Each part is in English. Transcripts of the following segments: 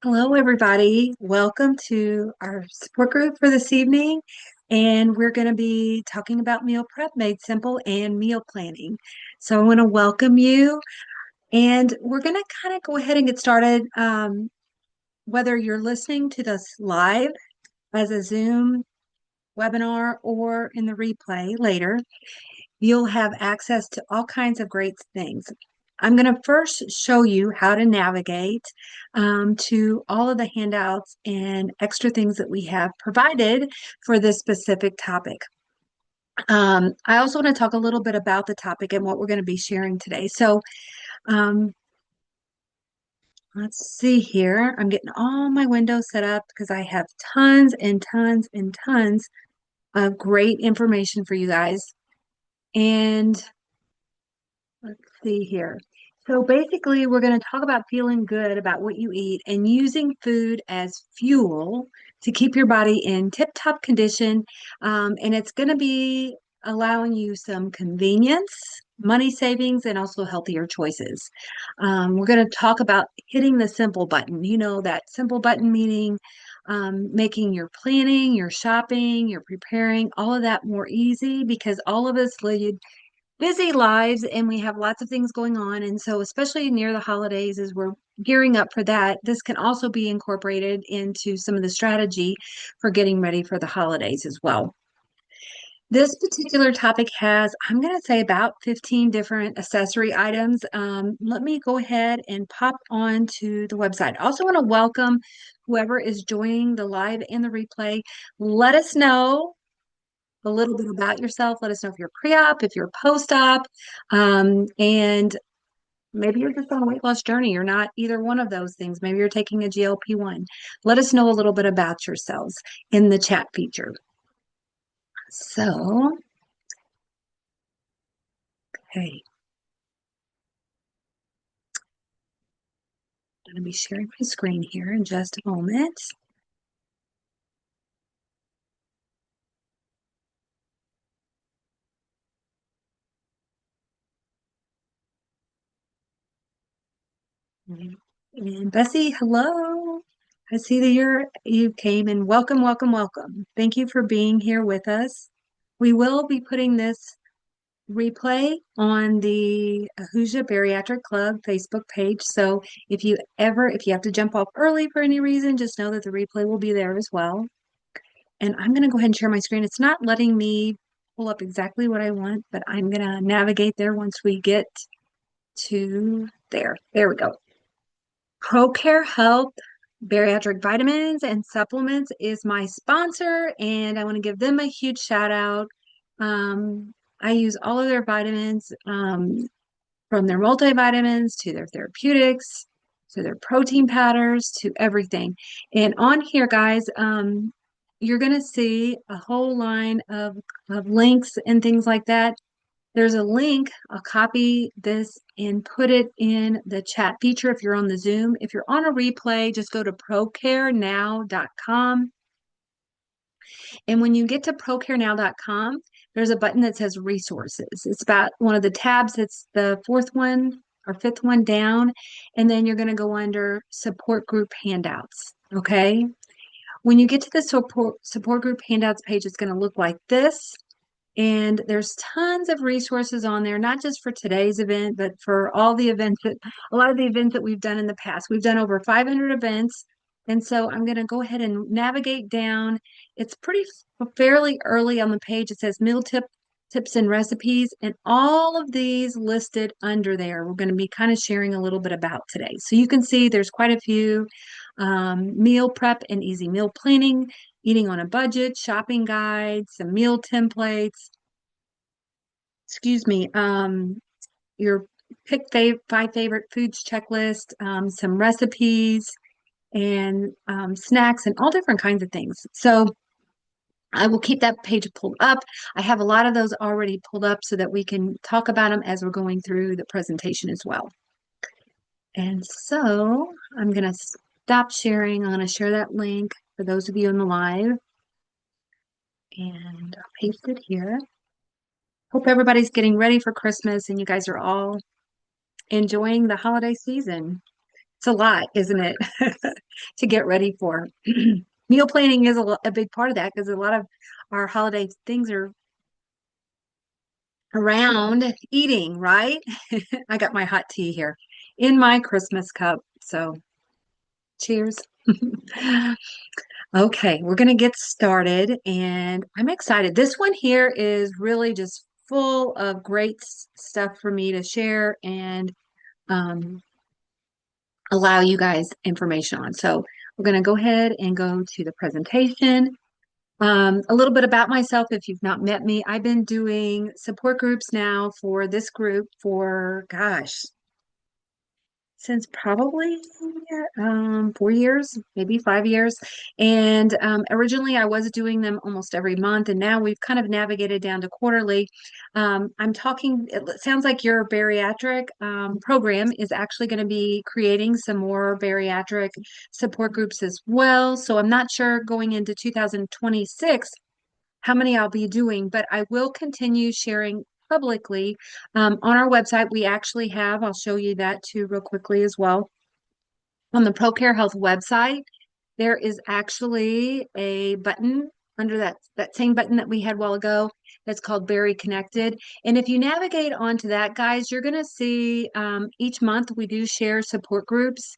Hello, everybody. Welcome to our support group for this evening. And we're going to be talking about meal prep made simple and meal planning. So I want to welcome you. And we're going to kind of go ahead and get started. Whether you're listening to this live as a Zoom webinar or in the replay later, you'll have access to all kinds of great things. I'm going to first show you how to navigate to all of the handouts and extra things that we have provided for this specific topic. I also want to talk a little bit about the topic and what we're going to be sharing today. So um, let's see here. I'm getting all my windows set up because I have tons and tons and tons of great information for you guys. And let's see here. So basically, we're going to talk about feeling good about what you eat and using food as fuel to keep your body in tip-top condition. And it's going to be allowing you some convenience, money savings, and also healthier choices. We're going to talk about hitting the simple button. You know, that simple button meaning making your planning, your shopping, your preparing, all of that more easy because all of us lead busy lives and we have lots of things going on. And so, especially near the holidays, as we're gearing up for that, this can also be incorporated into some of the strategy for getting ready for the holidays as well. This particular topic has, I'm going to say, about 15 different accessory items. Let me go ahead and pop on to the website. I also want to welcome whoever is joining the live and the replay. Let us know a little bit about yourself. Let us know if you're pre-op, if you're post-op, and maybe you're just on a weight loss journey. You're not either one of those things. Maybe you're taking a GLP-1. Let us know a little bit about yourselves in the chat feature. So, okay. I'm going to be sharing my screen here in just a moment. And Bessie, hello. I see that you came and welcome, welcome, welcome. Thank you for being here with us. We will be putting this replay on the Ahuja Bariatric Club Facebook page. So if you have to jump off early for any reason, just know that the replay will be there as well. And I'm going to go ahead and share my screen. It's not letting me pull up exactly what I want, but I'm going to navigate there once we get to there. There we go. ProCare Health Bariatric Vitamins and Supplements is my sponsor, and I want to give them a huge shout out. I use all of their vitamins, from their multivitamins to their therapeutics to their protein powders to everything. And on here, guys, you're going to see a whole line of links and things like that. There's a link. I'll copy this and put it in the chat feature if you're on the Zoom. If you're on a replay, just go to procarenow.com. And when you get to procarenow.com, there's a button that says resources. It's about one of the tabs. It's the fourth one or fifth one down. And then you're going to go under support group handouts. Okay. When you get to the support group handouts page, it's going to look like this. And there's tons of resources on there, not just for today's event, but for all the events a lot of the events that we've done in the past. We've done over 500 events. And so I'm going to go ahead and navigate down. It's fairly early on the page. It says tips and recipes, and all of these listed under there. We're going to be kind of sharing a little bit about today. So you can see there's quite a few meal prep and easy meal planning, eating on a budget, shopping guides, some meal templates, excuse me, your five favorite foods checklist, some recipes and snacks and all different kinds of things. So I will keep that page pulled up. I have a lot of those already pulled up so that we can talk about them as we're going through the presentation as well. And so I'm going to stop sharing. I'm going to share that link for those of you in the live. And I'll paste it here. Hope everybody's getting ready for Christmas and you guys are all enjoying the holiday season. It's a lot, isn't it, to get ready for? Meal planning is a big part of that because a lot of our holiday things are around eating, right? I got my hot tea here in my Christmas cup. So cheers. Okay, we're going to get started and I'm excited. This one here is really just full of great stuff for me to share and um, allow you guys information on. So we're going to go ahead and go to the presentation. A little bit about myself if you've not met me. I've been doing support groups now for this group for, gosh, since probably 4 years, maybe 5 years. And originally I was doing them almost every month, and now we've kind of navigated down to quarterly. I'm talking, it sounds like your bariatric program is actually going to be creating some more bariatric support groups as well. So I'm not sure going into 2026 how many I'll be doing, but I will continue sharing publicly. On our website, we actually have, I'll show you that too real quickly as well. On the ProCare Health website, there is actually a button under that same button that we had a while ago that's called Very Connected. And if you navigate onto that, guys, you're going to see each month we do share support groups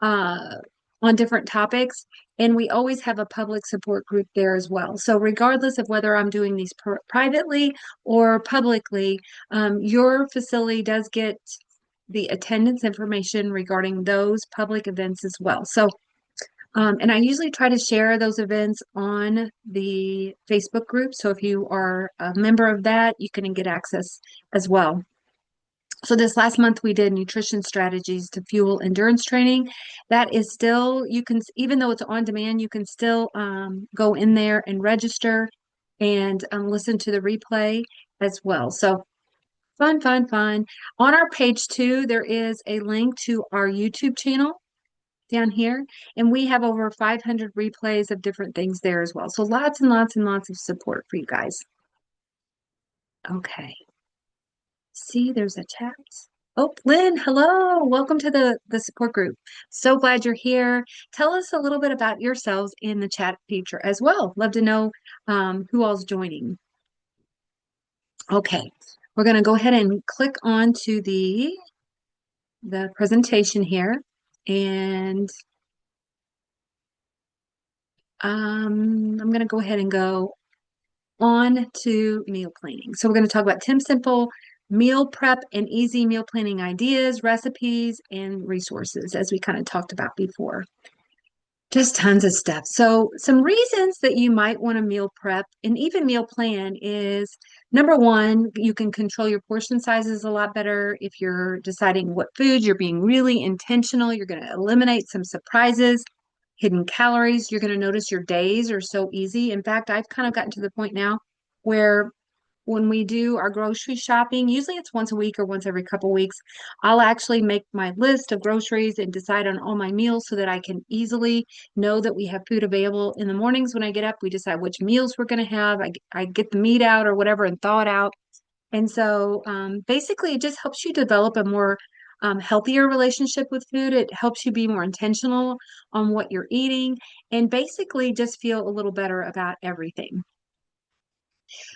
uh, on different topics. And we always have a public support group there as well. So regardless of whether I'm doing these privately or publicly, your facility does get the attendance information regarding those public events as well. So and I usually try to share those events on the Facebook group. So if you are a member of that, you can get access as well. So this last month we did nutrition strategies to fuel endurance training. That is still, you can, even though it's on demand, you can still go in there and register and listen to the replay as well. So fun, fun, fun. On our page too, there is a link to our YouTube channel down here, and we have over 500 replays of different things there as well. So lots and lots and lots of support for you guys. Okay. See, there's a chat. Oh, Lynn, hello. Welcome to the support group. So glad you're here. Tell us a little bit about yourselves in the chat feature as well. Love to know who all's joining. Okay. We're going to go ahead and click on to the presentation here, and I'm going to go ahead and go on to meal planning. So we're going to talk about 10 simple meal prep and easy meal planning ideas, recipes, and resources, as we kind of talked about before. Just tons of stuff. So some reasons that you might want to meal prep and even meal plan is number one, you can control your portion sizes a lot better if you're deciding what foods. You're being really intentional. You're going to eliminate some surprises, hidden calories. You're going to notice your days are so easy. In fact, I've kind of gotten to the point now where when we do our grocery shopping, usually it's once a week or once every couple weeks, I'll actually make my list of groceries and decide on all my meals so that I can easily know that we have food available in the mornings. When I get up, we decide which meals we're going to have. I get the meat out or whatever and thaw it out. And so basically, it just helps you develop a more healthier relationship with food. It helps you be more intentional on what you're eating and basically just feel a little better about everything.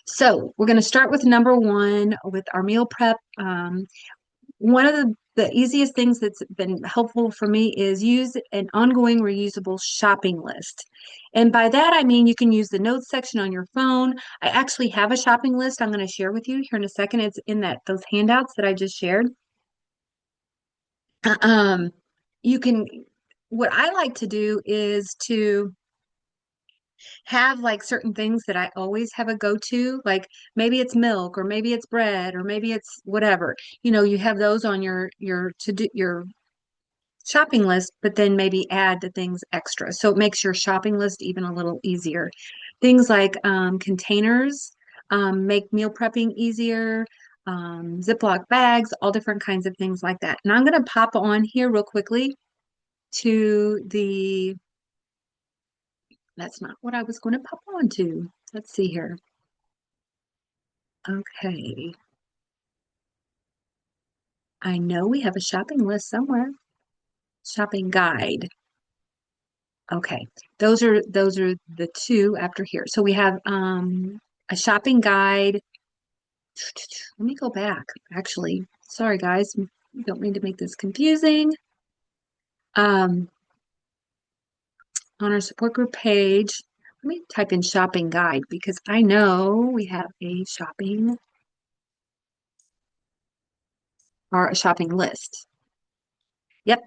So we're going to start with number one with our meal prep. One of the easiest things that's been helpful for me is use an ongoing reusable shopping list. And by that, I mean you can use the notes section on your phone. I actually have a shopping list I'm going to share with you here in a second. It's in those handouts that I just shared. Um, you can, what I like to do is to have like certain things that I always have a go-to, like maybe it's milk or maybe it's bread or maybe it's whatever. You know, you have those on your to do your shopping list, but then maybe add the things extra. So it makes your shopping list even a little easier. Things like containers make meal prepping easier. Ziploc bags, all different kinds of things like that. And I'm going to pop on here real quickly to that's not what I was going to pop on to. Let's see here. Okay. I know we have a shopping list somewhere. shopping guide. Okay. Those are the two after here. So we have a shopping guide. Let me go back, actually. Sorry, guys. Don't mean to make this confusing. Um, on our support group page, let me type in shopping guide because I know we have a shopping or a shopping list. Yep.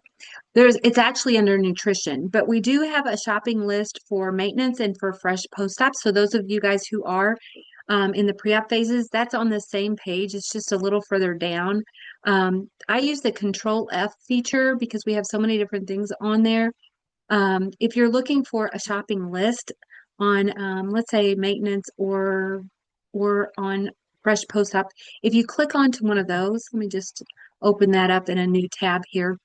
It's actually under nutrition, but we do have a shopping list for maintenance and for fresh post-ops. So those of you guys who are in the pre-op phases, that's on the same page. It's just a little further down. I use the Control F feature because we have so many different things on there. If you're looking for a shopping list on, let's say, maintenance or on fresh post-op, if you click onto one of those, let me just open that up in a new tab here.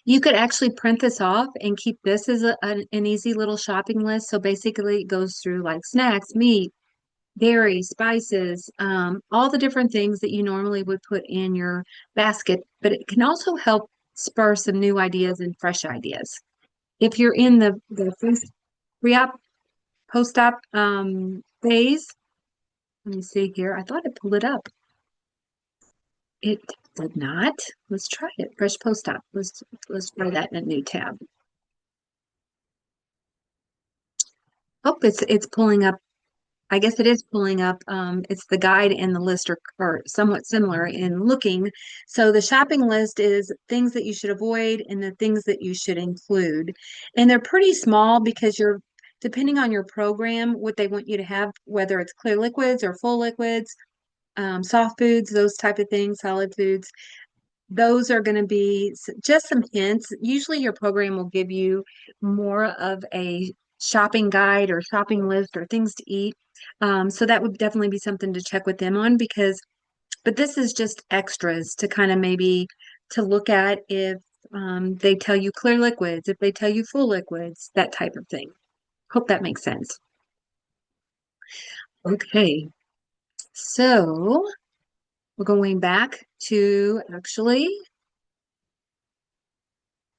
You could actually print this off and keep this as an easy little shopping list. So basically, it goes through like snacks, meat, dairy, spices, all the different things that you normally would put in your basket. But it can also help spur some new ideas and fresh ideas. If you're in the first pre-op, post-op phase, let me see here. I thought I pulled it up. It did not. Let's try it. Fresh post-op. Let's try that in a new tab. Oh, it's pulling up. I guess it is pulling up. It's the guide and the list are somewhat similar in looking. So the shopping list is things that you should avoid and the things that you should include. And they're pretty small because you're depending on your program, what they want you to have, whether it's clear liquids or full liquids, soft foods, those type of things, solid foods. Those are going to be just some hints. Usually your program will give you more of a shopping guide or shopping list or things to eat. So that would definitely be something to check with them on but this is just extras to kind of maybe to look at if they tell you clear liquids, if they tell you full liquids, that type of thing. Hope that makes sense. Okay, so we're going back to actually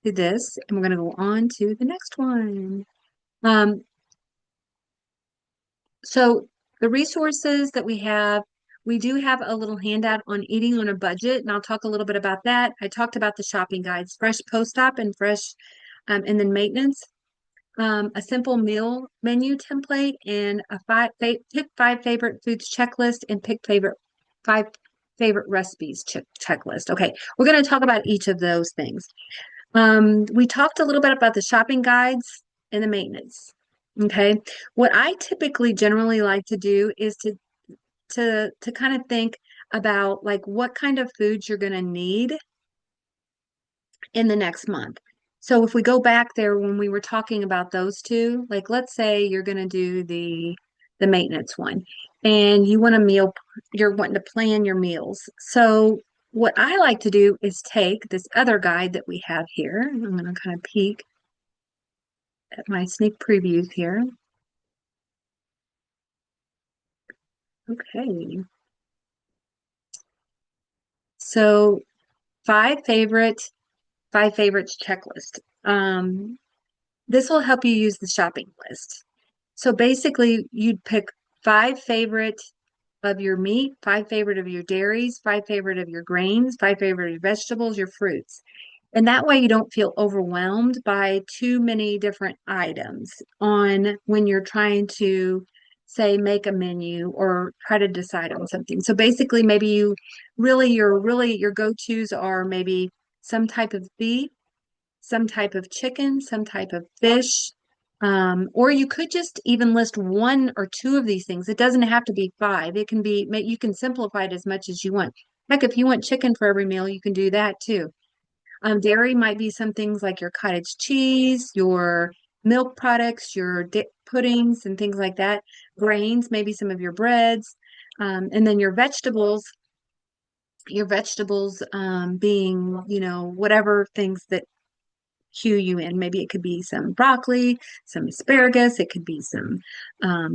to this, and we're going to go on to the next one. Um, so the resources that we do have a little handout on eating on a budget, and I'll talk a little bit about that. I talked about the shopping guides, fresh post-op and fresh, and then maintenance. A simple meal menu template and a pick five favorite foods checklist and pick five favorite recipes checklist. Okay, we're going to talk about each of those things. We talked a little bit about the shopping guides and the maintenance. Okay. What I typically generally like to do is to kind of think about like what kind of foods you're going to need in the next month. So if we go back there when we were talking about those two, like let's say you're going to do the maintenance one and you're wanting to plan your meals. So what I like to do is take this other guide that we have here. I'm going to kind of peek at my sneak previews here. Okay. So five favorites checklist. This will help you use the shopping list. So basically, you'd pick five favorite of your meat, five favorite of your dairies, five favorite of your grains, five favorite of your vegetables, your fruits. And that way you don't feel overwhelmed by too many different items on when you're trying to say make a menu or try to decide on something. So basically maybe your go-tos are maybe some type of beef, some type of chicken, some type of fish. Or you could just even list one or two of these things. It doesn't have to be five. It can be, you can simplify it as much as you want. Heck, if you want chicken for every meal, you can do that too. Dairy might be some things like your cottage cheese, your milk products, your puddings, and things like that. Grains, maybe some of your breads. And then your vegetables being, whatever things that cue you in. Maybe it could be some broccoli, some asparagus, it could be some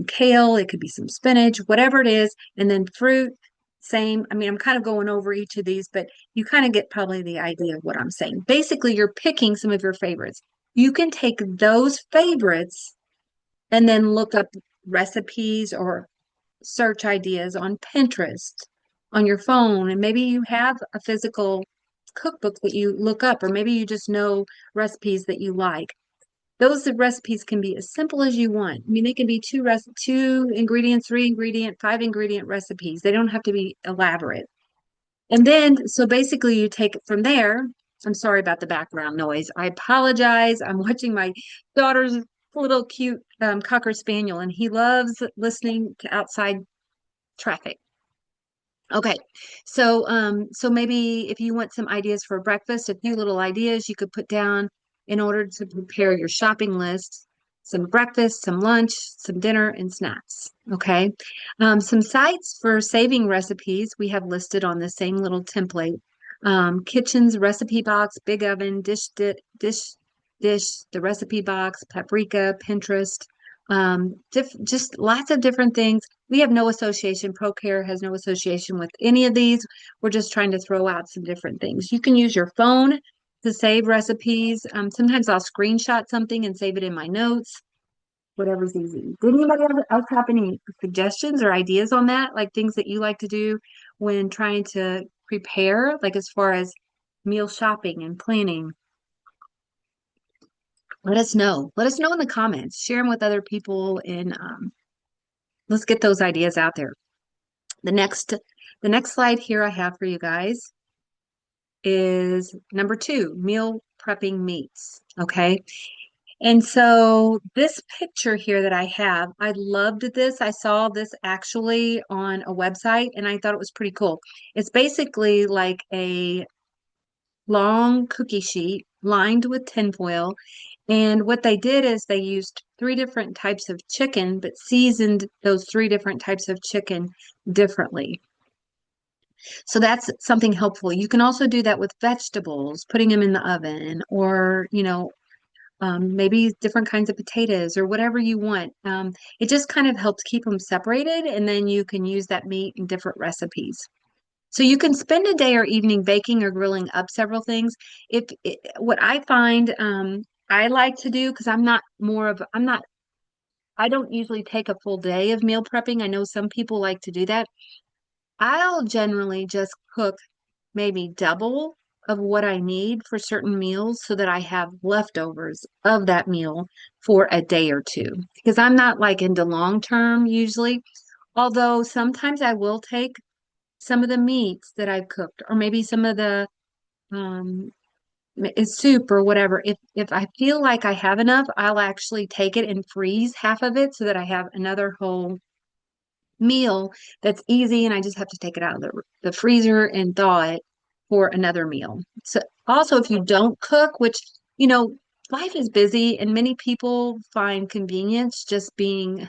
kale, it could be some spinach, whatever it is. And then fruit. Same. I mean, I'm kind of going over each of these, but you kind of get probably the idea of what I'm saying. Basically, you're picking some of your favorites. You can take those favorites and then look up recipes or search ideas on Pinterest on your phone. And maybe you have a physical cookbook that you look up, or maybe you just know recipes that you like. Those recipes can be as simple as you want. I mean, they can be two ingredients, three ingredient, five ingredient recipes. They don't have to be elaborate. And then, so basically, you take it from there. I'm sorry about the background noise. I apologize. I'm watching my daughter's little cute Cocker Spaniel, and he loves listening to outside traffic. Okay. So maybe if you want some ideas for breakfast, a few little ideas you could put down in order to prepare your shopping list, some breakfast, some lunch, some dinner, and snacks. Okay. Some sites for saving recipes we have listed on the same little template. Kitchen's recipe box, big oven, dish, the recipe box, paprika, Pinterest, just lots of different things. We have no association. ProCare has no association with any of these. We're just trying to throw out some different things. You can use your phone to save recipes. Sometimes I'll screenshot something and save it in my notes, whatever's easy. Did anybody else have any suggestions or ideas on that? Like things that you like to do when trying to prepare, like as far as meal shopping and planning? Let us know. Let us know in the comments. Share them with other people, and let's get those ideas out there. The next the next slide here I have for you guys is number 2, meal prepping meats. Okay. And so this picture here that I have, I loved this. I saw this actually on a website and I thought it was pretty cool. It's basically like a long cookie sheet lined with tinfoil. And what they did is they used 3 different types of chicken, but seasoned those 3 different types of chicken differently. So that's something helpful. You can also do that with vegetables, putting them in the oven, or, maybe different kinds of potatoes or whatever you want. It just kind of helps keep them separated, and then you can use that meat in different recipes. So you can spend a day or evening baking or grilling up several things. What I find I like to do, because I don't usually take a full day of meal prepping. I know some people like to do that. I'll generally just cook maybe double of what I need for certain meals so that I have leftovers of that meal for a day or two. Because I'm not like into long term usually, although sometimes I will take some of the meats that I've cooked, or maybe some of the um, soup or whatever. If I feel like I have enough, I'll actually take it and freeze half of it so that I have another whole meal that's easy, and I just have to take it out of the freezer and thaw it for another meal. So also, if you don't cook, which, you know, life is busy and many people find convenience just being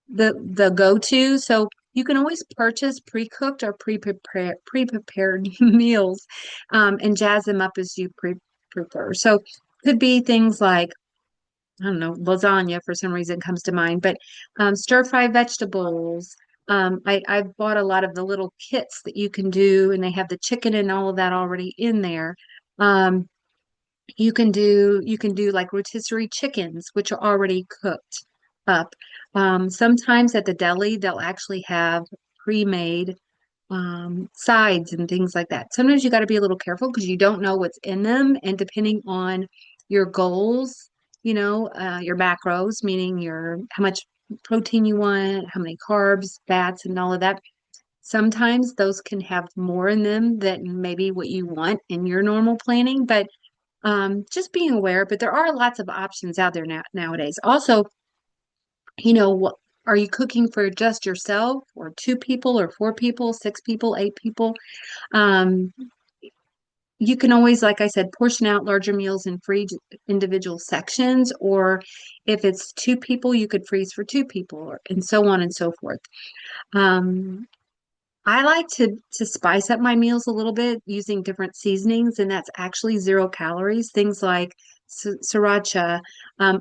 the go-to. So you can always purchase pre-cooked or pre-prepared meals, and jazz them up as you prefer. So could be things like, I don't know, lasagna for some reason comes to mind, but stir fry vegetables. I've bought a lot of the little kits that you can do, and they have the chicken and all of that already in there. Um, you can do like rotisserie chickens, which are already cooked up. Sometimes at the deli, they'll actually have pre-made sides and things like that. Sometimes you got to be a little careful because you don't know what's in them, and depending on your goals, your macros, meaning your how much protein you want, how many carbs, fats, and all of that. Sometimes those can have more in them than maybe what you want in your normal planning, but just being aware. But there are lots of options out there nowadays. Also, what are you cooking for just yourself, or 2 people, or 4 people, 6 people, 8 people? Um, you can always, like I said, portion out larger meals and freeze individual sections, or if it's 2 people, you could freeze for 2 people, and so on and so forth. Um, I like to spice up my meals a little bit using different seasonings, and that's actually 0 calories. Things like sriracha,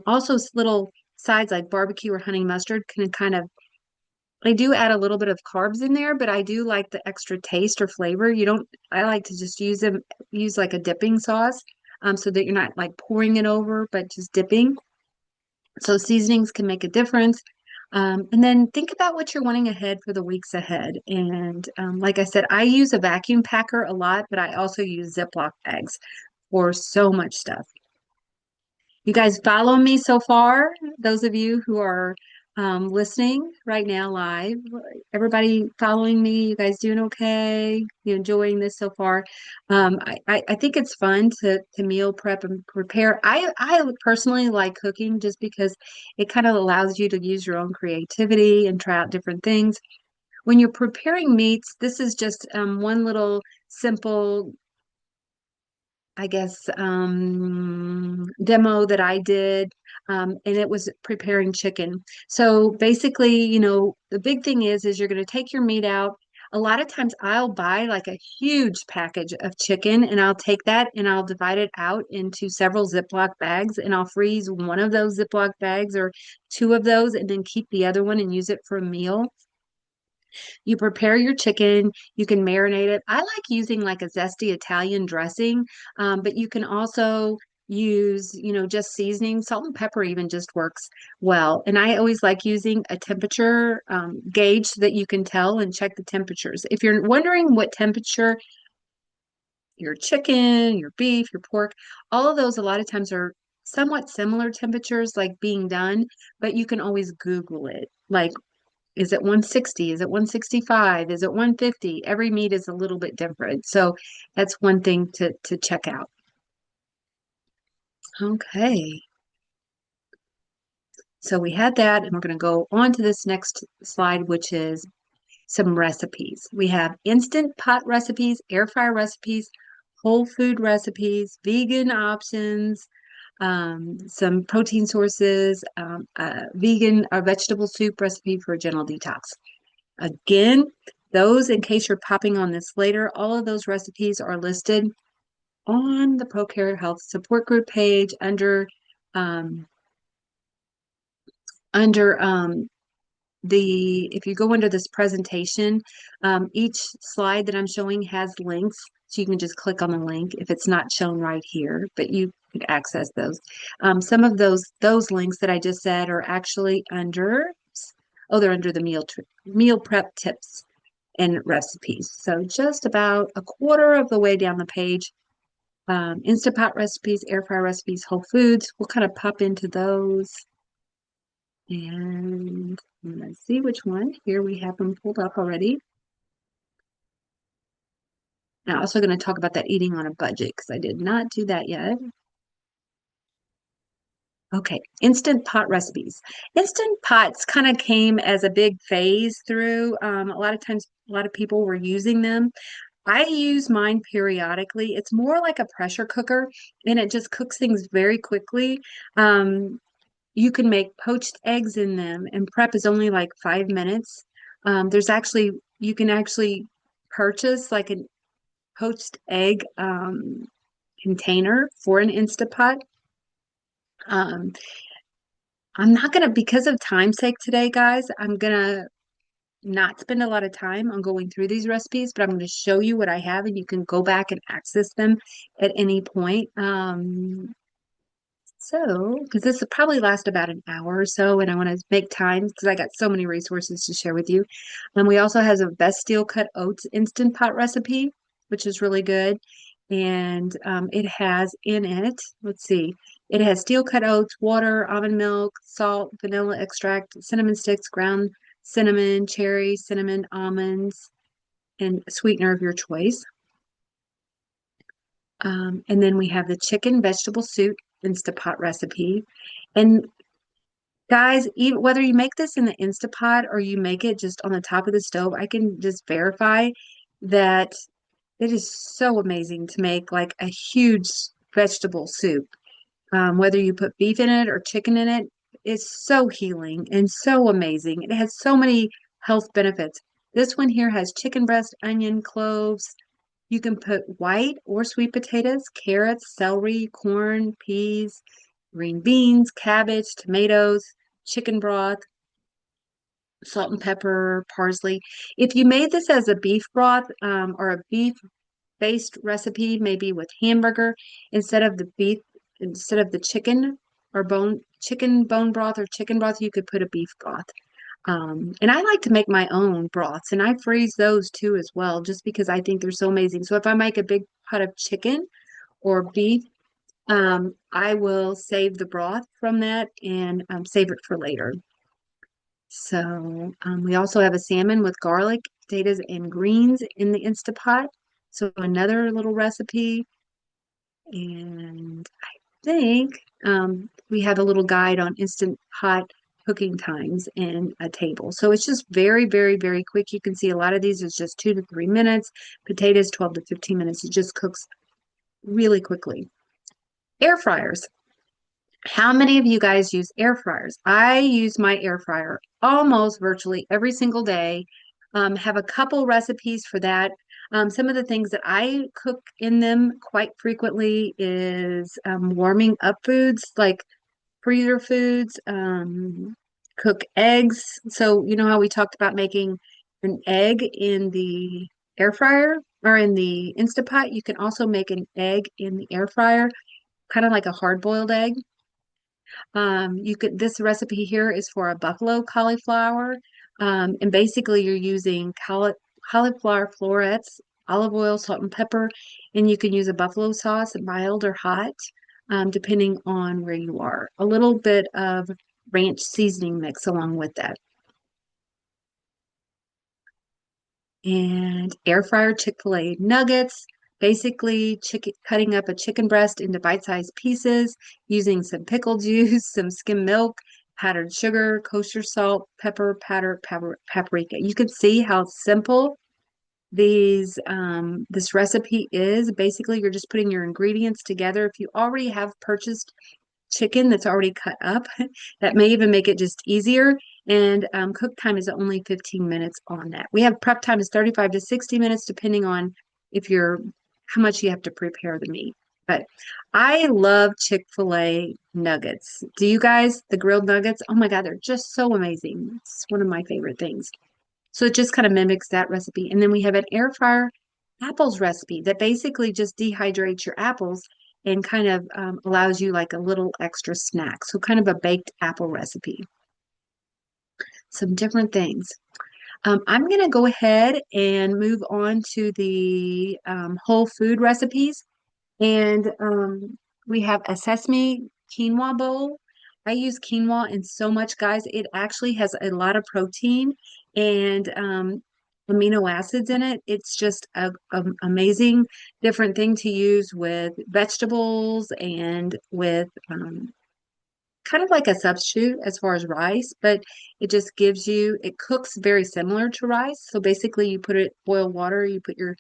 also little sides like barbecue or honey mustard can kind of I do add a little bit of carbs in there, but I do like the extra taste or flavor. You don't, I like to just use like a dipping sauce, so that you're not like pouring it over, but just dipping. So seasonings can make a difference. And then think about what you're wanting ahead for the weeks ahead. And like I said, I use a vacuum packer a lot, but I also use Ziploc bags for so much stuff. You guys follow me so far? Those of you who are listening right now live, everybody following me, you guys doing okay? You enjoying this so far? I think it's fun to meal prep and prepare. I personally like cooking just because it kind of allows you to use your own creativity and try out different things. When you're preparing meats, this is just one little simple, I guess, demo that I did, and it was preparing chicken. So basically, the big thing is you're going to take your meat out. A lot of times I'll buy like a huge package of chicken and I'll take that and I'll divide it out into several Ziploc bags and I'll freeze one of those Ziploc bags or two of those and then keep the other one and use it for a meal. You prepare your chicken, you can marinate it. I like using like a zesty Italian dressing, but you can also use, just seasoning. Salt and pepper even just works well. And I always like using a temperature gauge so that you can tell and check the temperatures. If you're wondering what temperature your chicken, your beef, your pork, all of those a lot of times are somewhat similar temperatures like being done, but you can always Google it. Like, is it 160? Is it 165? Is it 150? Every meat is a little bit different. So that's one thing to check out. Okay. So we had that, and we're going to go on to this next slide, which is some recipes. We have instant pot recipes, air fryer recipes, whole food recipes, vegan options, some protein sources, vegan or vegetable soup recipe for a gentle detox. Again, those, in case you're popping on this later, all of those recipes are listed on the ProCare Health Support Group page um, under if you go under this presentation, each slide that I'm showing has links, so you can just click on the link if it's not shown right here, but you can access those. Some of those links that I just said are actually they're under the meal prep tips and recipes. So just about a quarter of the way down the page, Instant Pot recipes, air fryer recipes, whole foods. We'll kind of pop into those. And let's see which one. Here we have them pulled up already. I'm also going to talk about that eating on a budget because I did not do that yet. Okay, Instant Pot recipes. Instant Pots kind of came as a big phase through. A lot of times, a lot of people were using them. I use mine periodically. It's more like a pressure cooker and it just cooks things very quickly. You can make poached eggs in them and prep is only like 5 minutes. You can actually purchase like a poached egg container for an Instapot. Um, I'm not gonna, because of time's sake today, guys, I'm gonna not spend a lot of time on going through these recipes, but I'm going to show you what I have and you can go back and access them at any point. Because this will probably last about an hour or so, and I want to make time because I got so many resources to share with you. And we also have a best steel cut oats instant pot recipe, which is really good. And it has in it, let's see, it has steel cut oats, water, almond milk, salt, vanilla extract, cinnamon sticks, ground cinnamon, cherry, cinnamon, almonds, and sweetener of your choice. And then we have the chicken vegetable soup Instapot recipe. And guys, even whether you make this in the Instapot or you make it just on the top of the stove, I can just verify that it is so amazing to make like a huge vegetable soup. Whether you put beef in it or chicken in it, it's so healing and so amazing. It has so many health benefits. This one here has chicken breast, onion, cloves. You can put white or sweet potatoes, carrots, celery, corn, peas, green beans, cabbage, tomatoes, chicken broth. salt and pepper, parsley. If you made this as a beef broth or a beef based recipe, maybe with hamburger, instead of the beef, instead of the chicken or chicken bone broth or chicken broth, you could put a beef broth. And I like to make my own broths and I freeze those too as well, just because I think they're so amazing. So if I make a big pot of chicken or beef, I will save the broth from that and save it for later. So we also have a salmon with garlic, potatoes, and greens in the Instapot. So another little recipe. And I think we have a little guide on Instant Pot cooking times and a table. So it's just very, very, very quick. You can see a lot of these is just 2 to 3 minutes. Potatoes, 12 to 15 minutes. It just cooks really quickly. Air fryers. How many of you guys use air fryers? I use my air fryer almost virtually every single day. Have a couple recipes for that. Some of the things that I cook in them quite frequently is warming up foods like freezer foods, cook eggs. So, you know how we talked about making an egg in the air fryer or in the Instapot? You can also make an egg in the air fryer, kind of like a hard-boiled egg. This recipe here is for a buffalo cauliflower. And basically you're using cauliflower florets, olive oil, salt and pepper, and you can use a buffalo sauce, mild or hot, depending on where you are. A little bit of ranch seasoning mix along with that. And air fryer Chick-fil-A nuggets. Basically, cutting up a chicken breast into bite-sized pieces using some pickle juice, some skim milk, powdered sugar, kosher salt, pepper, paprika. You can see how simple this recipe is. Basically, you're just putting your ingredients together. If you already have purchased chicken that's already cut up. That may even make it just easier. And cook time is only 15 minutes on that. We have prep time is 35 to 60 minutes, depending on if you're how much you have to prepare the meat. But I love Chick-fil-A nuggets. Do you guys, the grilled nuggets? Oh my God, they're just so amazing. It's one of my favorite things. So it just kind of mimics that recipe. And then we have an air fryer apples recipe that basically just dehydrates your apples and kind of allows you like a little extra snack. So kind of a baked apple recipe. Some different things. I'm going to go ahead and move on to the whole food recipes. And we have a sesame quinoa bowl. I use quinoa in so much, guys. It actually has a lot of protein and amino acids in it. It's just a amazing different thing to use with vegetables and with kind of like a substitute as far as rice, but it just gives you, it cooks very similar to rice. So basically you put it, boil water, you put your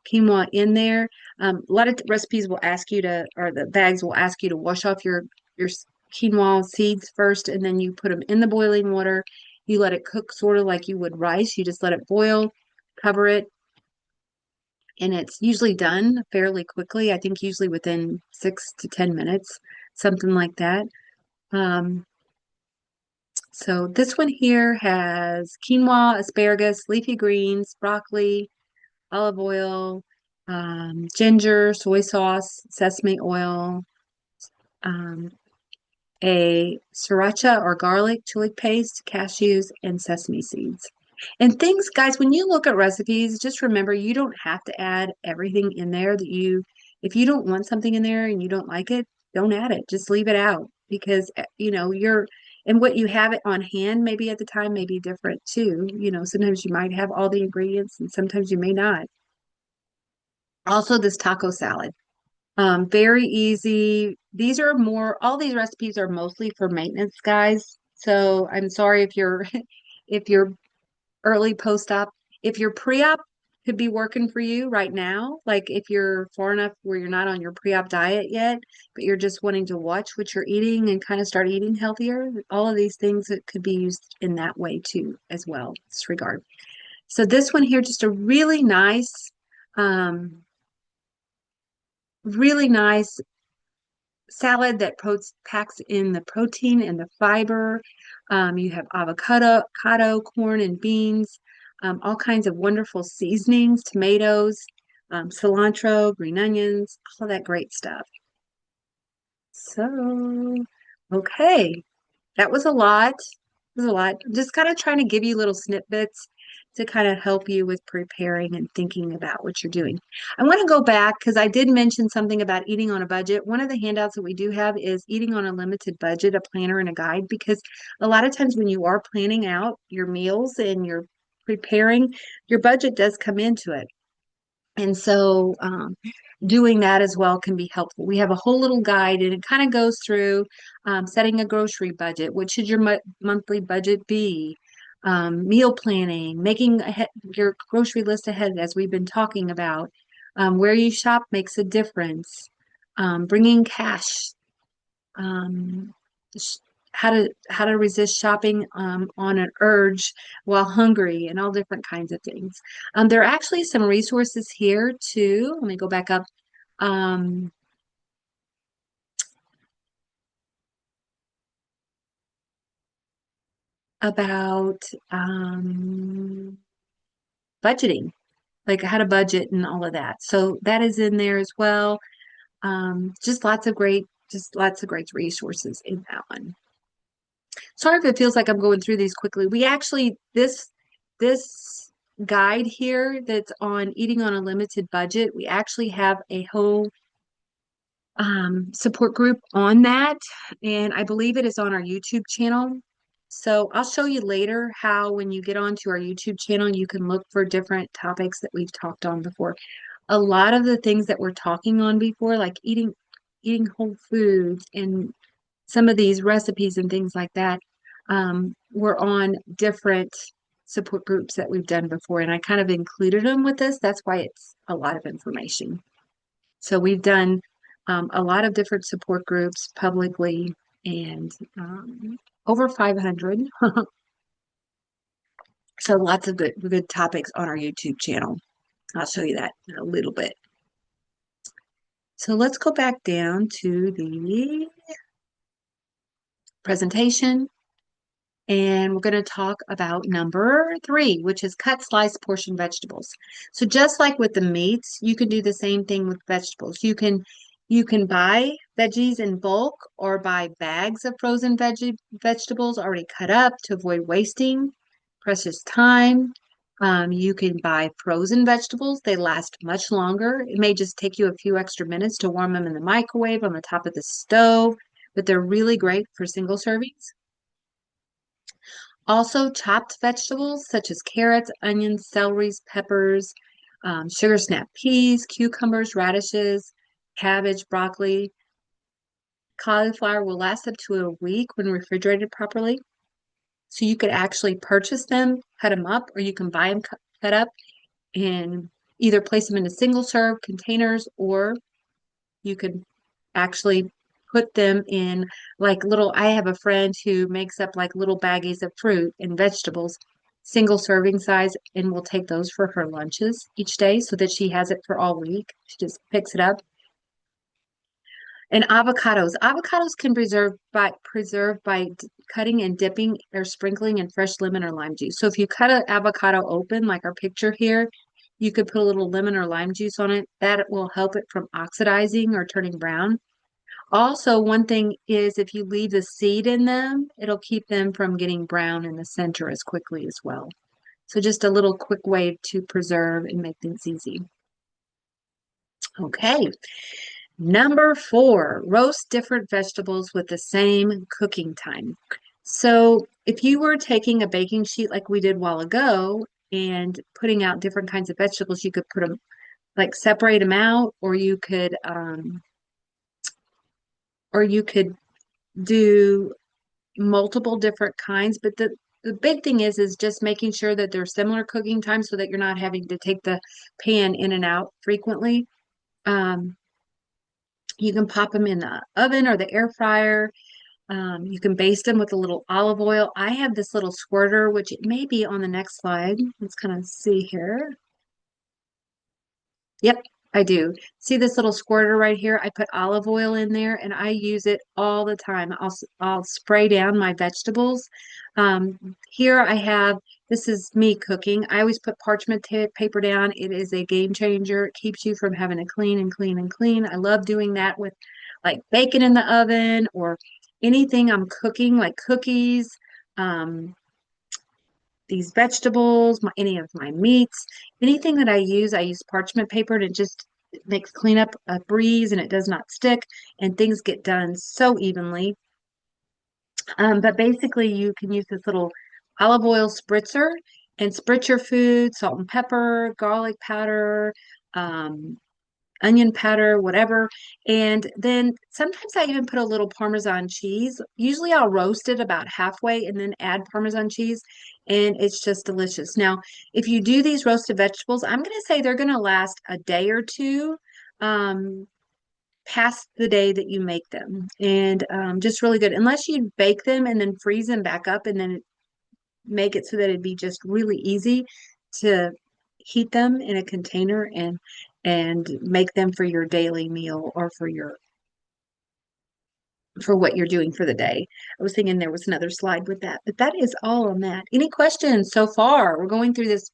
quinoa in there. A lot of recipes will ask you to, or the bags will ask you to wash off your quinoa seeds first, and then you put them in the boiling water. You let it cook sort of like you would rice. You just let it boil, cover it, and it's usually done fairly quickly. I think usually within 6 to 10 minutes, something like that. Um, So this one here has quinoa, asparagus, leafy greens, broccoli, olive oil, ginger, soy sauce, sesame oil, um, a sriracha or garlic chili paste, cashews, and sesame seeds. And things, guys, when you look at recipes, just remember you don't have to add everything in there if you don't want something in there and you don't like it, don't add it. Just leave it out because, and what you have it on hand maybe at the time may be different too. Sometimes you might have all the ingredients and sometimes you may not. Also, this taco salad. Very easy. All these recipes are mostly for maintenance, guys. So I'm sorry if you're, if you're early post-op. If your pre-op could be working for you right now, like if you're far enough where you're not on your pre-op diet yet, but you're just wanting to watch what you're eating and kind of start eating healthier, all of these things that could be used in that way too, as well, in this regard. So this one here, just a um, really nice salad that packs in the protein and the fiber. You have avocado, corn, and beans, all kinds of wonderful seasonings, tomatoes, cilantro, green onions, all that great stuff. So, okay. That was a lot. It was a lot. I'm just kind of trying to give you little snippets to kind of help you with preparing and thinking about what you're doing. I want to go back because I did mention something about eating on a budget. One of the handouts that we do have is eating on a limited budget, a planner and a guide, because a lot of times when you are planning out your meals and you're preparing, your budget does come into it. And so doing that as well can be helpful. We have a whole little guide and it kind of goes through setting a grocery budget. What should your monthly budget be? Meal planning, making your grocery list ahead, as we've been talking about. Where you shop makes a difference. Bringing cash, um, sh- how to resist shopping on an urge while hungry, and all different kinds of things. There are actually some resources here too. Let me go back up. Um, about budgeting, like how to budget and all of that. So that is in there as well. Just lots of great resources in that one. Sorry if it feels like I'm going through these quickly. We actually this guide here that's on eating on a limited budget, we actually have a whole support group on that, and I believe it is on our YouTube channel. So I'll show you later how when you get onto our YouTube channel, you can look for different topics that we've talked on before. A lot of the things that we're talking on before, like eating whole foods and some of these recipes and things like that, were on different support groups that we've done before. And I kind of included them with this. That's why it's a lot of information. So we've done a lot of different support groups publicly and over 500. So lots of good topics on our YouTube channel. I'll show you that in a little bit. So let's go back down to the presentation. And we're going to talk about number 3, which is cut, slice, portion vegetables. So just like with the meats, you can do the same thing with vegetables. You can buy veggies in bulk or buy bags of frozen vegetables already cut up to avoid wasting precious time. You can buy frozen vegetables. They last much longer. It may just take you a few extra minutes to warm them in the microwave on the top of the stove, but they're really great for single servings. Also, chopped vegetables such as carrots, onions, celeries, peppers, sugar snap peas, cucumbers, radishes, cabbage, broccoli, cauliflower will last up to a week when refrigerated properly. So you could actually purchase them, cut them up, or you can buy them cut up and either place them into single serve containers, or you could actually put them in like little, I have a friend who makes up like little baggies of fruit and vegetables, single serving size, and will take those for her lunches each day so that she has it for all week. She just picks it up. And avocados. Avocados can preserve by cutting and dipping or sprinkling in fresh lemon or lime juice. So if you cut an avocado open, like our picture here, you could put a little lemon or lime juice on it. That will help it from oxidizing or turning brown. Also, one thing is if you leave the seed in them, it'll keep them from getting brown in the center as quickly as well. So just a little quick way to preserve and make things easy. Okay, number 4, roast different vegetables with the same cooking time. So if you were taking a baking sheet like we did a while ago and putting out different kinds of vegetables, you could put them, like separate them out, or you could do multiple different kinds, but the big thing is just making sure that there's similar cooking time so that you're not having to take the pan in and out frequently. Um, you can pop them in the oven or the air fryer. You can baste them with a little olive oil. I have this little squirter, which it may be on the next slide. Let's kind of see here. Yep. I do. See this little squirter right here? I put olive oil in there and I use it all the time. I'll spray down my vegetables. Here I have, this is me cooking. I always put parchment paper down. It is a game changer. It keeps you from having to clean and clean and clean. I love doing that with like bacon in the oven or anything I'm cooking, like cookies. Um, these vegetables, any of my meats, anything that I use parchment paper, and it just makes cleanup a breeze and it does not stick and things get done so evenly. But basically, you can use this little olive oil spritzer and spritz your food, salt and pepper, garlic powder, um, onion powder, whatever. And then sometimes I even put a little Parmesan cheese. Usually I'll roast it about halfway and then add Parmesan cheese, and it's just delicious. Now, if you do these roasted vegetables, I'm going to say they're going to last a day or two. Um, Past the day that you make them and just really good unless you bake them and then freeze them back up and then make it so that it'd be just really easy to heat them in a container and make them for your daily meal or for what you're doing for the day. I was thinking there was another slide with that, but that is all on that. Any questions so far? We're going through this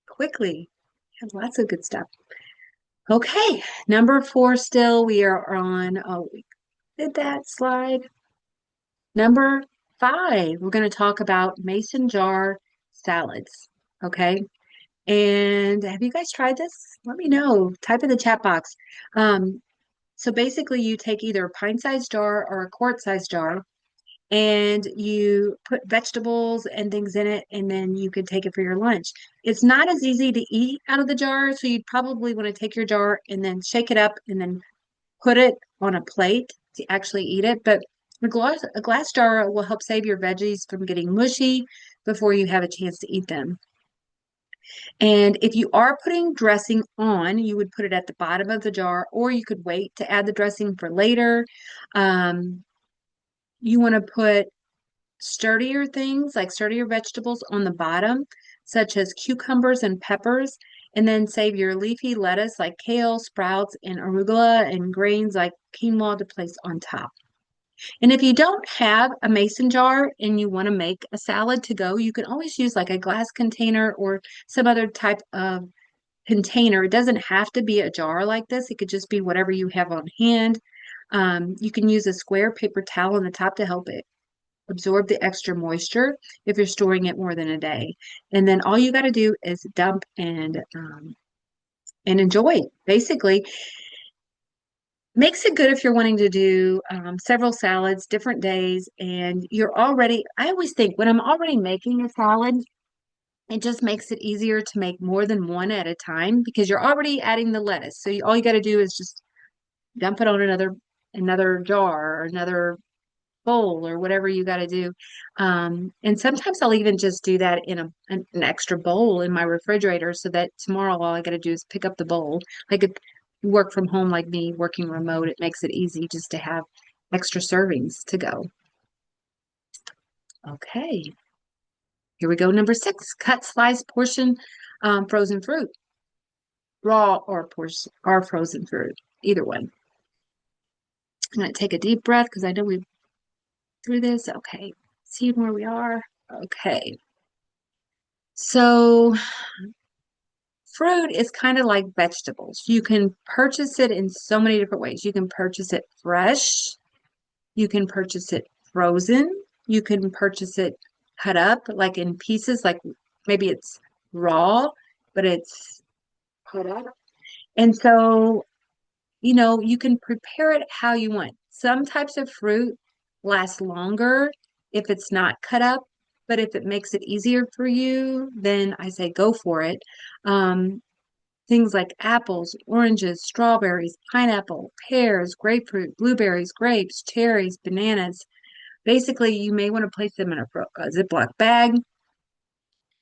quickly. We have lots of good stuff. Okay, number 4 still. We are on, oh, we did that slide. Number 5, we're going to talk about mason jar salads. Okay. And have you guys tried this? Let me know. Type in the chat box. Um, so basically, you take either a pint-sized jar or a quart-sized jar, and you put vegetables and things in it, and then you could take it for your lunch. It's not as easy to eat out of the jar, so you'd probably want to take your jar and then shake it up and then put it on a plate to actually eat it. But a glass jar will help save your veggies from getting mushy before you have a chance to eat them. And if you are putting dressing on, you would put it at the bottom of the jar, or you could wait to add the dressing for later. Um, you want to put sturdier things, like sturdier vegetables on the bottom, such as cucumbers and peppers, and then save your leafy lettuce like kale, sprouts, and arugula, and grains like quinoa to place on top. And if you don't have a mason jar and you want to make a salad to go, you can always use like a glass container or some other type of container. It doesn't have to be a jar like this. It could just be whatever you have on hand. You can use a square paper towel on the top to help it absorb the extra moisture if you're storing it more than a day. And then all you got to do is dump and enjoy. Basically, makes it good if you're wanting to do several salads, different days, and you're already. I always think when I'm already making a salad, it just makes it easier to make more than one at a time because you're already adding the lettuce. So all you got to do is just dump it on another jar or another bowl or whatever you got to do. And sometimes I'll even just do that in an extra bowl in my refrigerator so that tomorrow all I got to do is pick up the bowl. Like if you work from home like me, working remote, it makes it easy just to have extra servings to go. Okay, here we go. Number 6, cut, slice, portion, frozen fruit, raw or portion or frozen fruit, either one. I'm going to take a deep breath because I know we've through this. Okay, see where we are. Okay. So fruit is kind of like vegetables. You can purchase it in so many different ways. You can purchase it fresh. You can purchase it frozen. You can purchase it cut up like in pieces, like maybe it's raw, but it's cut up. And so, you can prepare it how you want. Some types of fruit last longer if it's not cut up, but if it makes it easier for you, then I say go for it. Um, Things like apples, oranges, strawberries, pineapple, pears, grapefruit, blueberries, grapes, cherries, bananas. Basically, you may want to place them in a Ziploc bag.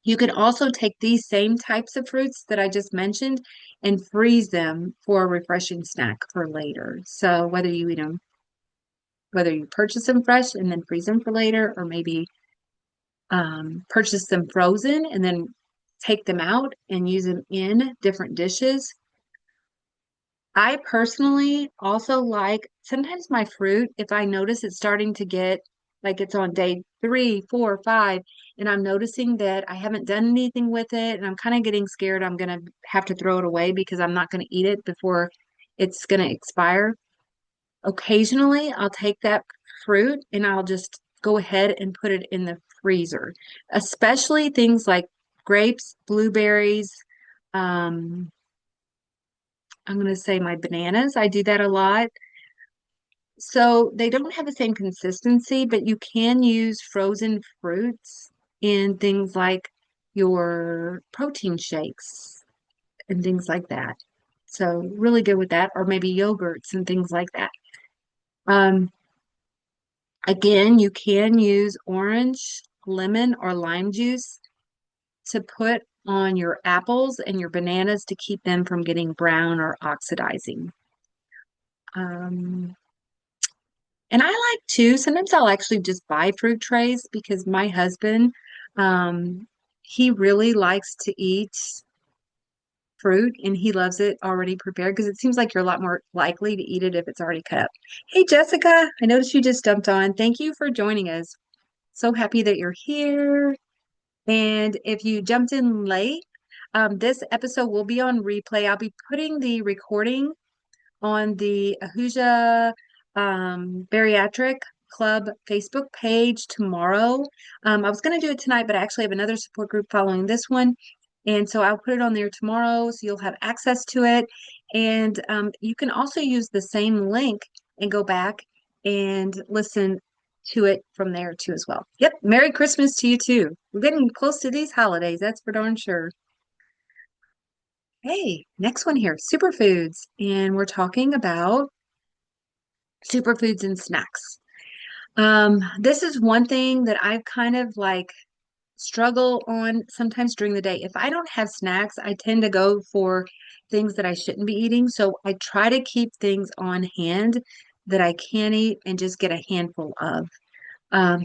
You can also take these same types of fruits that I just mentioned and freeze them for a refreshing snack for later. So whether you purchase them fresh and then freeze them for later, or maybe purchase them frozen and then take them out and use them in different dishes. I personally also like sometimes my fruit, if I notice it's starting to get like it's on day 3, 4, 5, and I'm noticing that I haven't done anything with it, and I'm kind of getting scared I'm gonna have to throw it away because I'm not gonna eat it before it's gonna expire. Occasionally, I'll take that fruit and I'll just go ahead and put it in the freezer, especially things like grapes, blueberries. Um, I'm going to say my bananas. I do that a lot. So they don't have the same consistency, but you can use frozen fruits in things like your protein shakes and things like that. So really good with that, or maybe yogurts and things like that. Um, Again, you can use orange, lemon, or lime juice to put on your apples and your bananas to keep them from getting brown or oxidizing. Um, and I like to, sometimes I'll actually just buy fruit trays because my husband, um, he really likes to eat fruit and he loves it already prepared because it seems like you're a lot more likely to eat it if it's already cut up. Hey, Jessica, I noticed you just jumped on. Thank you for joining us. So happy that you're here. And if you jumped in late, this episode will be on replay. I'll be putting the recording on the Ahuja Bariatric Club Facebook page tomorrow. I was going to do it tonight, but I actually have another support group following this one. And so I'll put it on there tomorrow so you'll have access to it. And you can also use the same link and go back and listen to it from there too as well. Yep. Merry Christmas to you too. We're getting close to these holidays, that's for darn sure. Hey, next one here, superfoods. And we're talking about superfoods and snacks. This is one thing that I've kind of like struggle on sometimes during the day. If I don't have snacks, I tend to go for things that I shouldn't be eating. So I try to keep things on hand that I can eat and just get a handful of.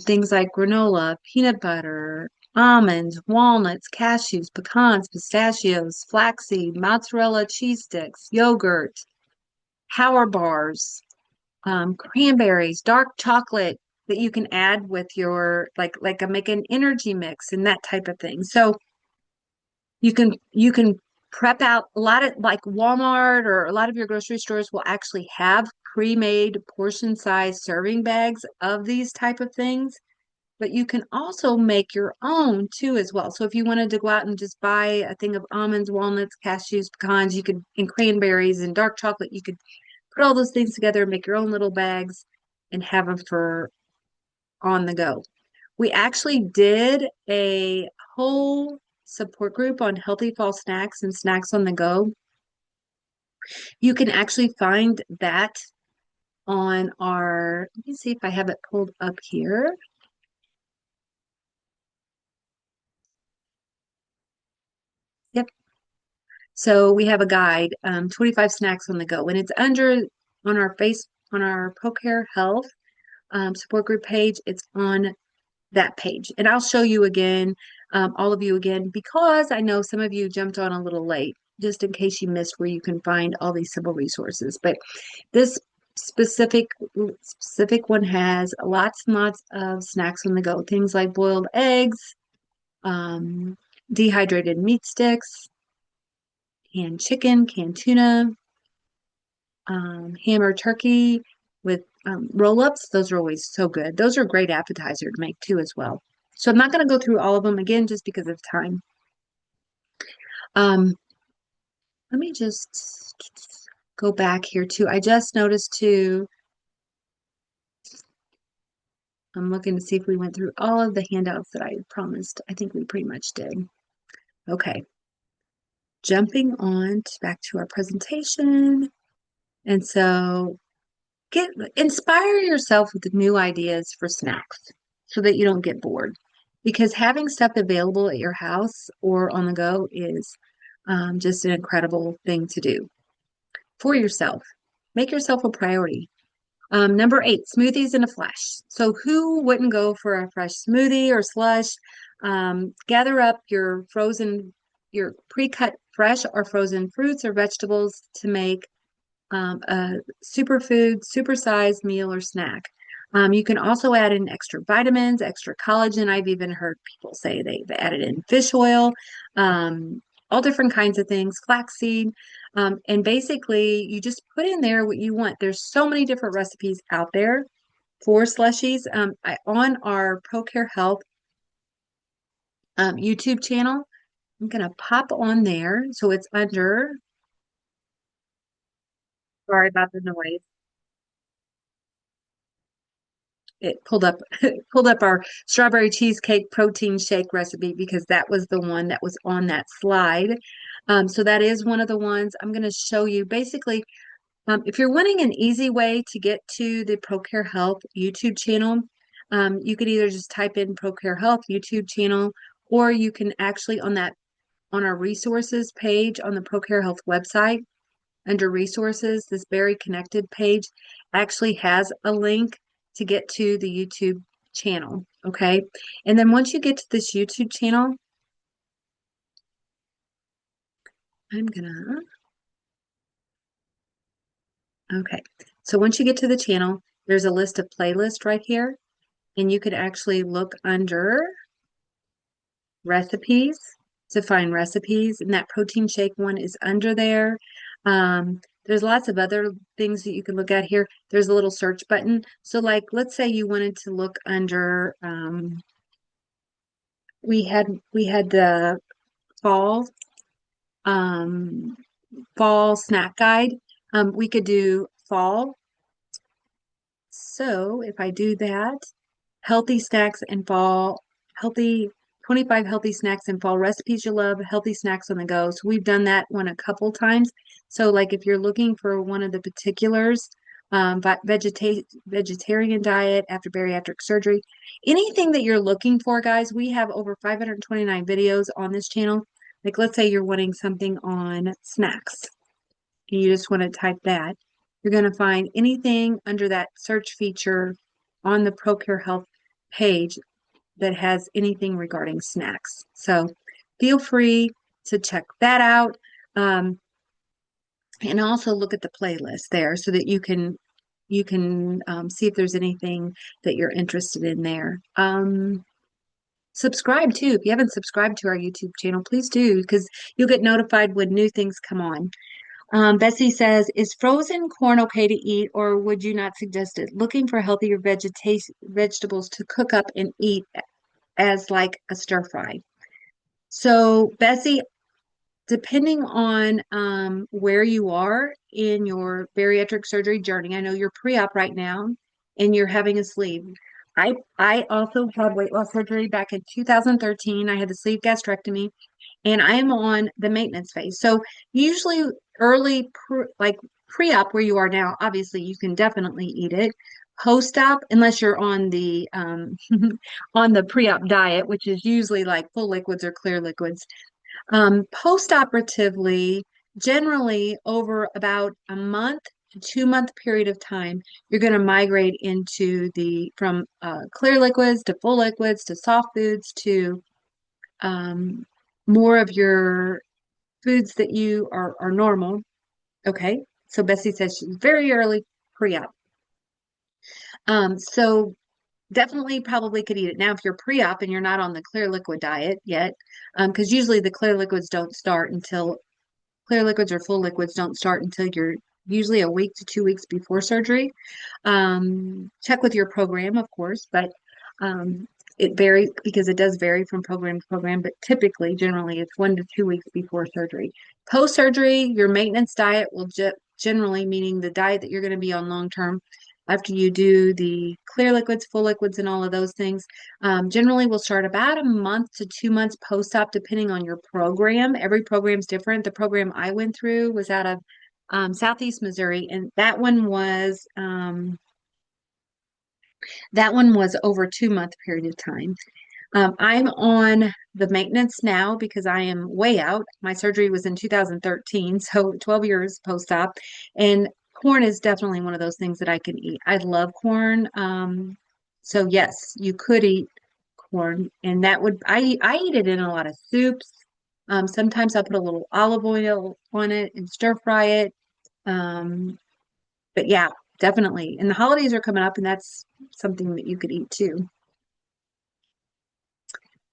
Things like granola, peanut butter, almonds, walnuts, cashews, pecans, pistachios, flaxseed, mozzarella cheese sticks, yogurt, power bars, cranberries, dark chocolate that you can add with your like a make an energy mix and that type of thing. So you can prep out a lot of like Walmart or a lot of your grocery stores will actually have pre-made portion size serving bags of these type of things. But you can also make your own too as well. So if you wanted to go out and just buy a thing of almonds, walnuts, cashews, pecans, you could and cranberries and dark chocolate, you could put all those things together, make your own little bags, and have them for on the go. We actually did a whole support group on healthy fall snacks and snacks on the go. You can actually find that on our, let me see if I have it pulled up here. Yep. So we have a guide, 25 snacks on the go, and it's under on our Poke Hair Health support group page. It's on that page. And I'll show you again, all of you again, because I know some of you jumped on a little late, just in case you missed where you can find all these simple resources. But this specific specific one has lots and lots of snacks on the go. Things like boiled eggs, um, dehydrated meat sticks, canned chicken, canned tuna, ham or turkey with roll-ups. Those are always so good. Those are a great appetizer to make too as well. So I'm not going to go through all of them again just because of time. Um, Let me just go back here too. I just noticed too, I'm looking to see if we went through all of the handouts that I promised. I think we pretty much did. Okay, jumping on back to our presentation. And so get inspire yourself with new ideas for snacks so that you don't get bored. Because having stuff available at your house or on the go is just an incredible thing to do for yourself. Make yourself a priority. Number 8, smoothies in a flash. So who wouldn't go for a fresh smoothie or slush? Gather up your pre-cut fresh or frozen fruits or vegetables to make a superfood, supersized meal or snack. You can also add in extra vitamins, extra collagen. I've even heard people say they've added in fish oil, um, all different kinds of things, flaxseed. And basically, you just put in there what you want. There's so many different recipes out there for slushies. On our ProCare Health YouTube channel, I'm going to pop on there. So it's under, sorry about the noise. It pulled up pulled up our strawberry cheesecake protein shake recipe because that was the one that was on that slide. So that is one of the ones I'm going to show you. Basically, if you're wanting an easy way to get to the ProCare Health YouTube channel, you could either just type in ProCare Health YouTube channel, or you can actually on our resources page on the ProCare Health website under resources, this Berry Connected page actually has a link to get to the YouTube channel. Okay. And then once you get to this YouTube channel, I'm gonna, okay. So once you get to the channel, there's a list of playlists right here, and you could actually look under recipes to find recipes, and that protein shake one is under there. There's lots of other things that you can look at here. There's a little search button. So like, let's say you wanted to look under, we had the fall, um, fall snack guide. We could do fall. So if I do that, healthy snacks and fall, healthy 25 healthy snacks and fall recipes you love, healthy snacks on the go. So we've done that one a couple times. So like if you're looking for one of the particulars, vegetarian diet after bariatric surgery, anything that you're looking for, guys, we have over 529 videos on this channel. Like let's say you're wanting something on snacks and you just want to type that, you're going to find anything under that search feature on the ProCare Health page that has anything regarding snacks. So feel free to check that out. And also look at the playlist there so that you can see if there's anything that you're interested in there. Subscribe too. If you haven't subscribed to our YouTube channel, please do because you'll get notified when new things come on. Bessie says, is frozen corn okay to eat, or would you not suggest it? Looking for healthier vegetables to cook up and eat as like a stir fry. So, Bessie, depending on where you are in your bariatric surgery journey, I know you're pre-op right now and you're having a sleeve. I also had weight loss surgery back in 2013. I had the sleeve gastrectomy and I am on the maintenance phase. So usually like pre-op where you are now, obviously you can definitely eat it. Post-op, unless you're on the on the pre-op diet, which is usually like full liquids or clear liquids. Post-operatively, generally over about a month to 2 month period of time, you're going to migrate into the from clear liquids to full liquids to soft foods to um, more of your foods that you are normal. Okay. So Bessie says she's very early pre-op. So definitely probably could eat it. Now, if you're pre-op and you're not on the clear liquid diet yet, because usually the clear liquids don't start until clear liquids or full liquids don't start until you're usually a week to 2 weeks before surgery. Check with your program, of course, but it varies because it does vary from program to program, but typically, generally, it's 1 to 2 weeks before surgery. Post surgery, your maintenance diet will generally, meaning the diet that you're going to be on long term after you do the clear liquids, full liquids, and all of those things. Generally, will start about a month to 2 months post op, depending on your program. Every program's different. The program I went through was out of Southeast Missouri, and that one was over 2 month period of time. I'm on the maintenance now because I am way out. My surgery was in 2013, so 12 years post-op, and corn is definitely one of those things that I can eat. I love corn. So yes, you could eat corn, and that would I eat it in a lot of soups. Sometimes I'll put a little olive oil on it and stir fry it. But yeah, definitely. And the holidays are coming up, and that's something that you could eat too.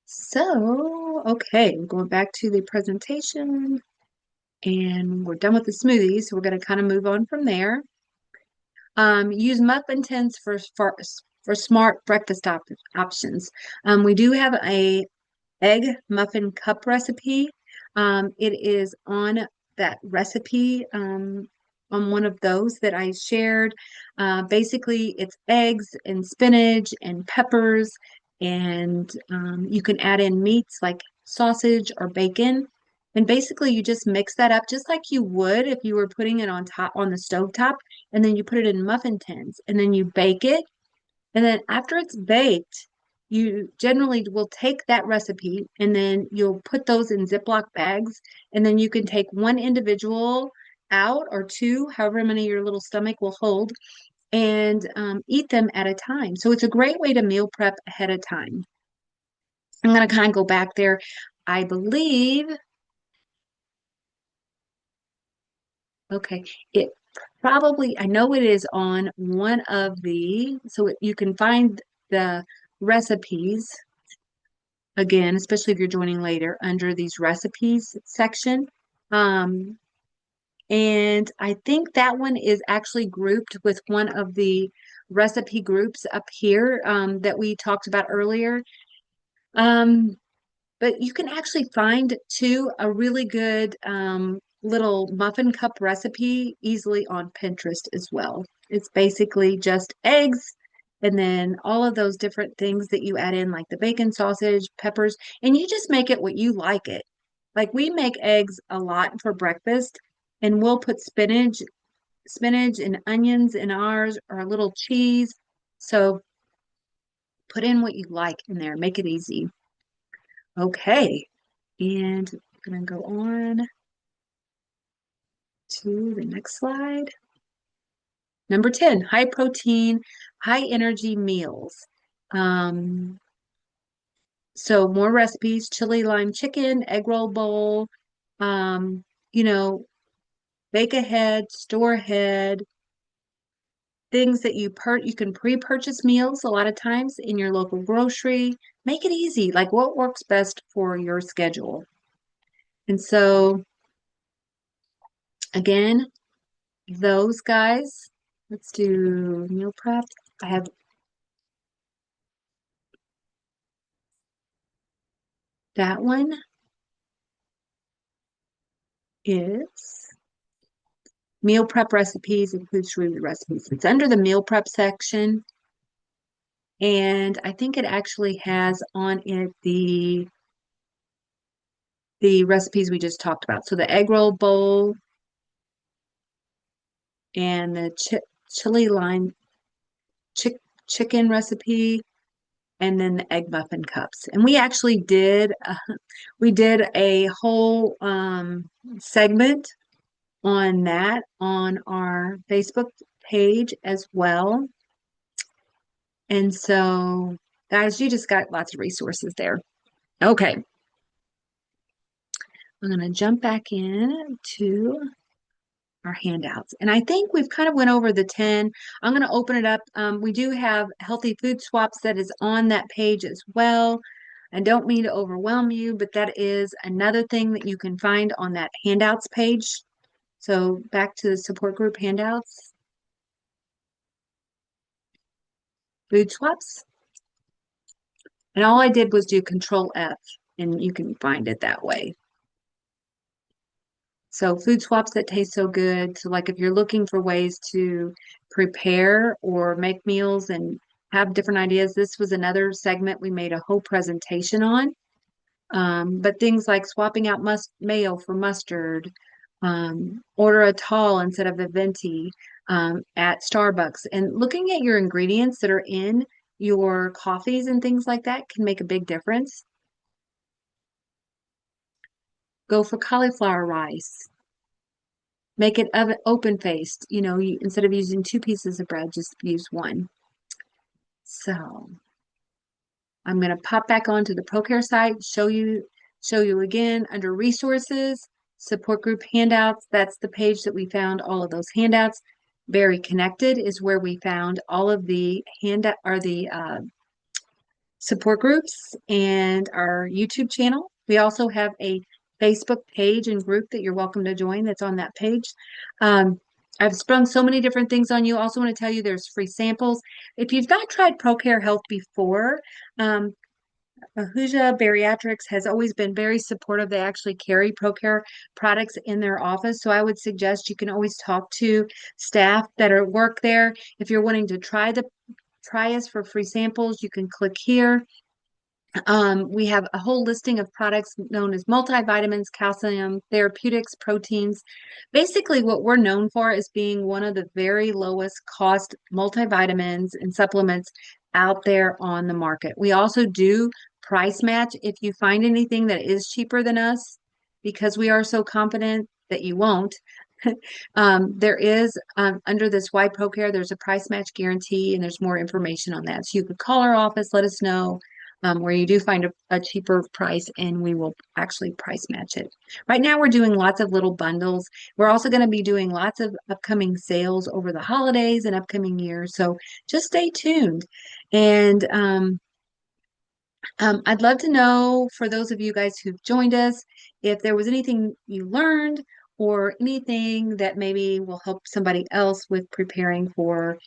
So, okay, we're going back to the presentation, and we're done with the smoothies. So we're going to kind of move on from there. Use muffin tins for smart breakfast options. We do have a egg muffin cup recipe. It is on that recipe, on one of those that I shared. Basically, it's eggs and spinach and peppers, and you can add in meats like sausage or bacon. And basically, you just mix that up just like you would if you were putting it on top on the stove top, and then you put it in muffin tins, and then you bake it, and then after it's baked, you generally will take that recipe and then you'll put those in Ziploc bags. And then you can take one individual out or two, however many your little stomach will hold, and eat them at a time. So it's a great way to meal prep ahead of time. I'm going to kind of go back there. I believe, okay, it probably, I know it is on one of the, so you can find the recipes again, especially if you're joining later, under these recipes section. Um, and I think that one is actually grouped with one of the recipe groups up here that we talked about earlier. Um, but you can actually find too a really good little muffin cup recipe easily on Pinterest as well. It's basically just eggs and then all of those different things that you add in, like the bacon, sausage, peppers, and you just make it what you like it. Like we make eggs a lot for breakfast, and we'll put spinach and onions in ours or a little cheese. So put in what you like in there, make it easy. Okay. And I'm going to go on to the next slide. Number 10, high protein, high energy meals. Um, so more recipes, chili lime chicken, egg roll bowl, um, you know, bake ahead, store ahead, things that you can pre-purchase meals a lot of times in your local grocery. Make it easy, like what works best for your schedule. And so again, those guys. Let's do meal prep. I have that one is meal prep recipes, includes smoothie recipes. It's under the meal prep section, and I think it actually has on it the recipes we just talked about. So the egg roll bowl and the chili lime chick chicken recipe, and then the egg muffin cups. And we actually did we did a whole segment on that on our Facebook page as well. And so, guys, you just got lots of resources there. Okay, I'm going to jump back in to our handouts. And I think we've kind of went over the 10. I'm going to open it up. We do have healthy food swaps that is on that page as well. I don't mean to overwhelm you, but that is another thing that you can find on that handouts page. So back to the support group handouts, food swaps. And all I did was do Control F, and you can find it that way. So food swaps that taste so good. So like if you're looking for ways to prepare or make meals and have different ideas, this was another segment we made a whole presentation on. But things like swapping out mayo for mustard, order a tall instead of a venti at Starbucks, and looking at your ingredients that are in your coffees and things like that can make a big difference. Go for cauliflower rice. Make it open faced. Instead of using two pieces of bread, just use one. So I'm going to pop back onto the ProCare site, show you again under resources, support group handouts. That's the page that we found all of those handouts. Very Connected is where we found all of the support groups and our YouTube channel. We also have a Facebook page and group that you're welcome to join that's on that page. Um, I've sprung so many different things on you. Also want to tell you there's free samples. If you've not tried ProCare Health before, um, Ahuja Bariatrics has always been very supportive. They actually carry ProCare products in their office. So I would suggest you can always talk to staff that are work there. If you're wanting to try us for free samples, you can click here. We have a whole listing of products known as multivitamins, calcium, therapeutics, proteins. Basically, what we're known for is being one of the very lowest cost multivitamins and supplements out there on the market. We also do price match if you find anything that is cheaper than us, because we are so confident that you won't. There is under this White Pro Care, there's a price match guarantee, and there's more information on that. So you could call our office, let us know where you do find a cheaper price, and we will actually price match it. Right now, we're doing lots of little bundles. We're also going to be doing lots of upcoming sales over the holidays and upcoming years. So just stay tuned. And I'd love to know, for those of you guys who've joined us, if there was anything you learned or anything that maybe will help somebody else with preparing for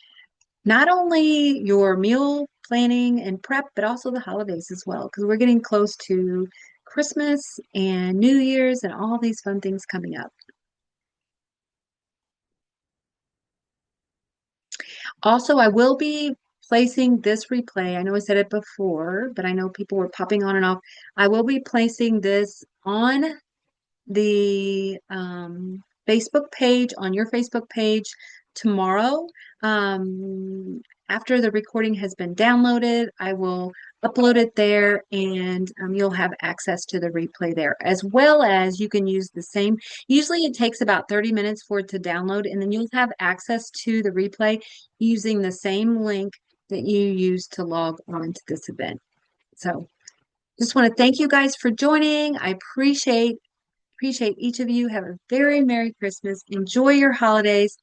not only your meal planning and prep, but also the holidays as well, because we're getting close to Christmas and New Year's and all these fun things coming up. Also, I will be placing this replay. I know I said it before, but I know people were popping on and off. I will be placing this on the Facebook page, on your Facebook page tomorrow. After the recording has been downloaded, I will upload it there, and you'll have access to the replay there, as well as you can use the same. Usually it takes about 30 minutes for it to download, and then you'll have access to the replay using the same link that you used to log on to this event. So just want to thank you guys for joining. I appreciate each of you. Have a very Merry Christmas. Enjoy your holidays.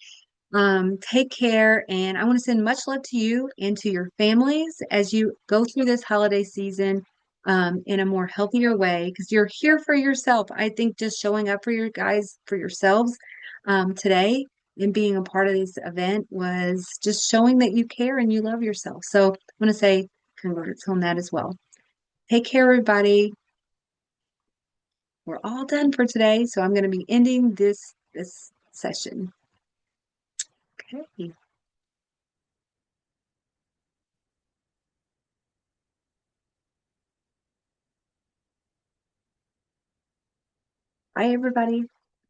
Take care. And I want to send much love to you and to your families as you go through this holiday season in a more healthier way, because you're here for yourself. I think just showing up for your guys, for yourselves today and being a part of this event was just showing that you care and you love yourself. So I want to say congrats on that as well. Take care, everybody. We're all done for today, so I'm going to be ending this session. Okay. Bye, everybody.